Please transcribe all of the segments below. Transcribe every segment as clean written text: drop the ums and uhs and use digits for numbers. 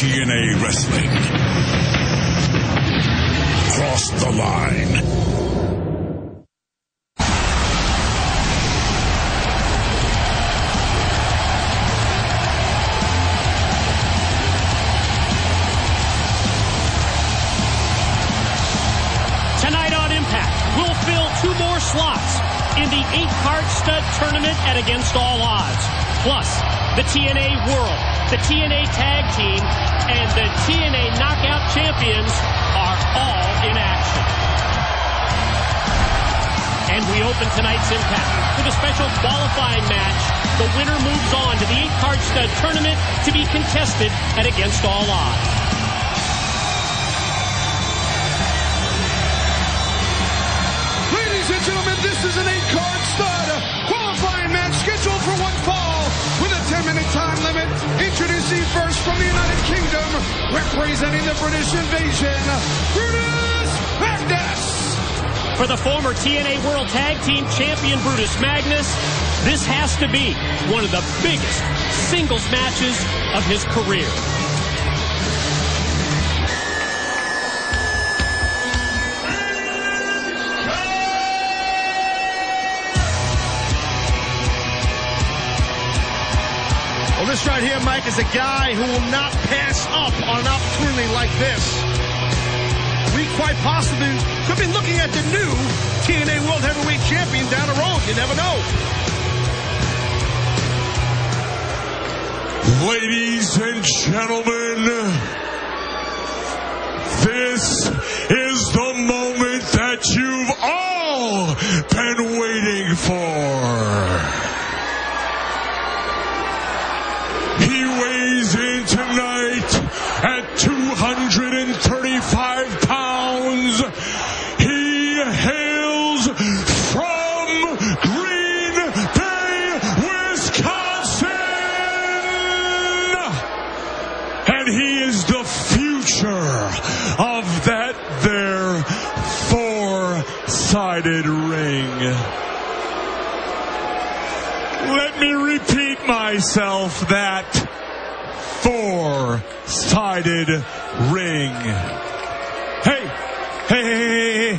TNA Wrestling. Cross the line. Tonight on Impact, we'll fill 2 more slots in the 8-card stud tournament at Against All Odds. Plus, the TNA World, the TNA Tag Team, and the TNA Knockout Champions are all in action. And we open tonight's Impact with a special qualifying match. The winner moves on to the 8-card stud tournament to be contested at Against All Odds. Ladies and gentlemen, this is an 8-card stud qualifying match scheduled for 1 fall with a 10-minute time limit. Introducing first from the United Kingdom, representing the British Invasion, Brutus Magnus. For the former TNA World Tag Team Champion Brutus Magnus, this has to be one of the biggest singles matches of his career. Well, this right here, Mike, is a guy who will not pass up on an opportunity like this. We quite possibly could be looking at the new TNA World Heavyweight Champion down the road. You never know. Ladies and gentlemen, this is the moment that you've all been waiting for. He weighs in tonight at 235 pounds. He hails from Green Bay, Wisconsin. And he is the future of that there 4-sided ring. Let me repeat myself, that 4-sided ring. Hey,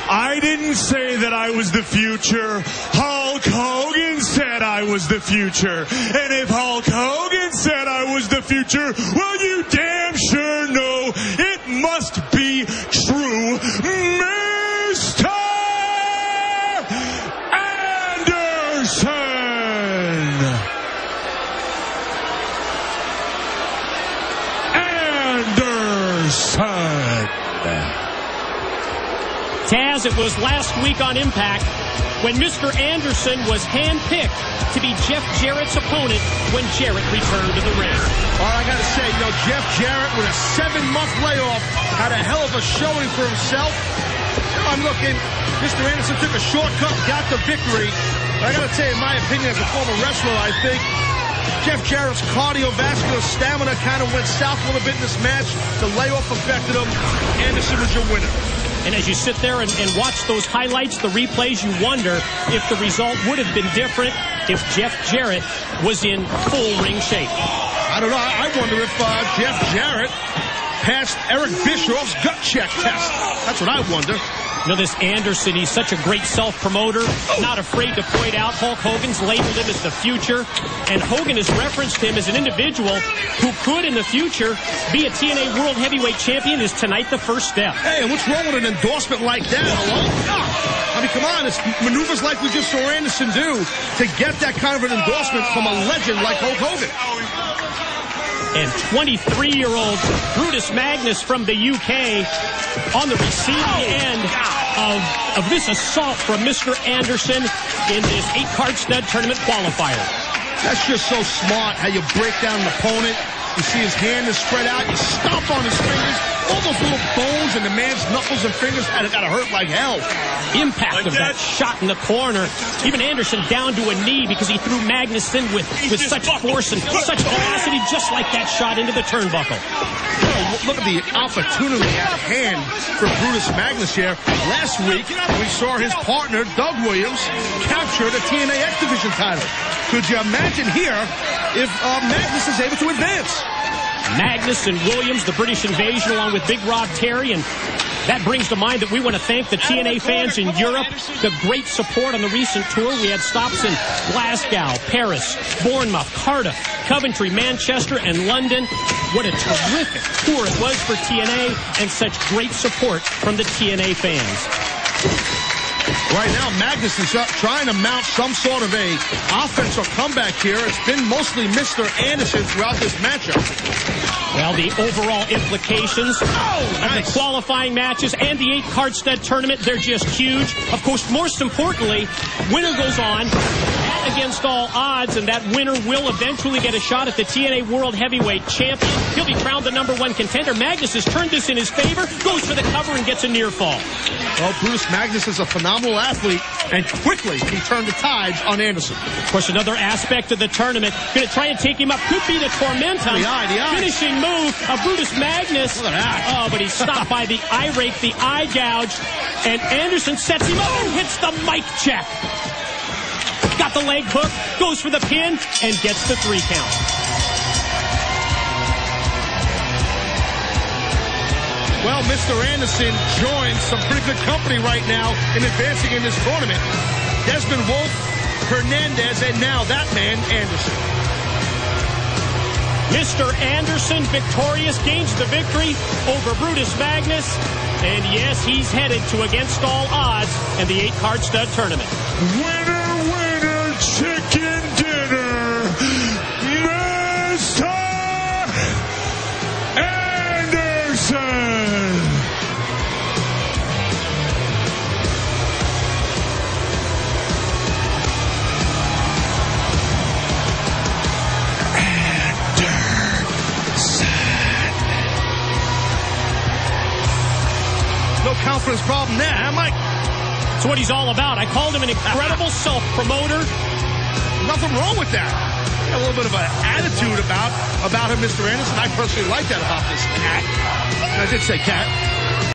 I didn't say that I was the future. Hulk Hogan said I was the future. And if Hulk Hogan said I was the future, well, you damn sure know it must be true, Mr. Anderson. Taz, it was last week on Impact when Mr. Anderson was handpicked to be Jeff Jarrett's opponent when Jarrett returned to the ring. All right, I got to say, Jeff Jarrett with a 7-month layoff had a hell of a showing for himself. I'm looking, Mr. Anderson took a shortcut, got the victory. But I got to tell you, in my opinion, as a former wrestler, I think Jeff Jarrett's cardiovascular stamina kind of went south a little bit in this match. The layoff affected him. Anderson was your winner. And as you sit there and watch those highlights, the replays, you wonder if the result would have been different if Jeff Jarrett was in full ring shape. I don't know. I wonder if Jeff Jarrett passed Eric Bischoff's gut check test. That's what I wonder. You know, this Anderson, he's such a great self-promoter, not afraid to point out Hulk Hogan's labeled him as the future, and Hogan has referenced him as an individual who could, in the future, be a TNA World Heavyweight Champion. Is tonight the first step? Hey, and what's wrong with an endorsement like that? Hello? I mean, come on, it's maneuvers like we just saw Anderson do to get that kind of an endorsement from a legend like Hulk Hogan. And 23-year-old Brutus Magnus from the UK on the receiving end of this assault from Mr. Anderson in this 8-card stud tournament qualifier. That's just so smart, how you break down an opponent. You see his hand is spread out. You stomp on his fingers. All those little bones and the man's knuckles and fingers had to hurt like hell. Impact of that shot in the corner. Even Anderson down to a knee because he threw Magnus in with such force and such velocity, just like that shot into the turnbuckle. Look at the opportunity at hand for Brutus Magnus here. Last week, we saw his partner, Doug Williams, capture the TNA X Division title. Could you imagine here if Magnus is able to advance? Magnus and Williams, the British Invasion, along with Big Rob Terry. And that brings to mind that we want to thank the TNA fans in Europe, the great support on the recent tour. We had stops in Glasgow, Paris, Bournemouth, Cardiff, Coventry, Manchester, and London. What a terrific tour it was for TNA, and such great support from the TNA fans. Right now, Magnus is trying to mount some sort of a offense or comeback here. It's been mostly Mr. Anderson throughout this matchup. Well, the overall implications of the qualifying matches and the 8-card stud tournament, they're just huge. Of course, most importantly, winner goes on against all odds, and that winner will eventually get a shot at the TNA World Heavyweight Champion. He'll be crowned the #1 contender. Magnus has turned this in his favor, goes for the cover, and gets a near fall. Well, Bruce Magnus is a phenomenal athlete, and quickly he turned the tides on Anderson. Of course, another aspect of the tournament, going to try and take him up, could be the Tormentum. The eye. Finishing move of Brutus Magnus. Look at that. Oh, but he's stopped by the eye rake, the eye gouge, and Anderson sets him up and hits the mic check. Got the leg hook, goes for the pin, and gets the 3 count. Well, Mr. Anderson joins some pretty good company right now in advancing in this tournament. Desmond Wolf, Hernandez, and now that man, Anderson. Mr. Anderson, victorious, gains the victory over Brutus Magnus. And yes, he's headed to Against All Odds in the 8-card stud tournament. Winner, winner, chicken dinner, Mr. Anderson. No confidence problem there, huh, Mike? That's what he's all about. I called him an incredible self-promoter. Nothing wrong with that. Got a little bit of an attitude about him, Mr. Anderson. I personally like that about this cat. I did say cat.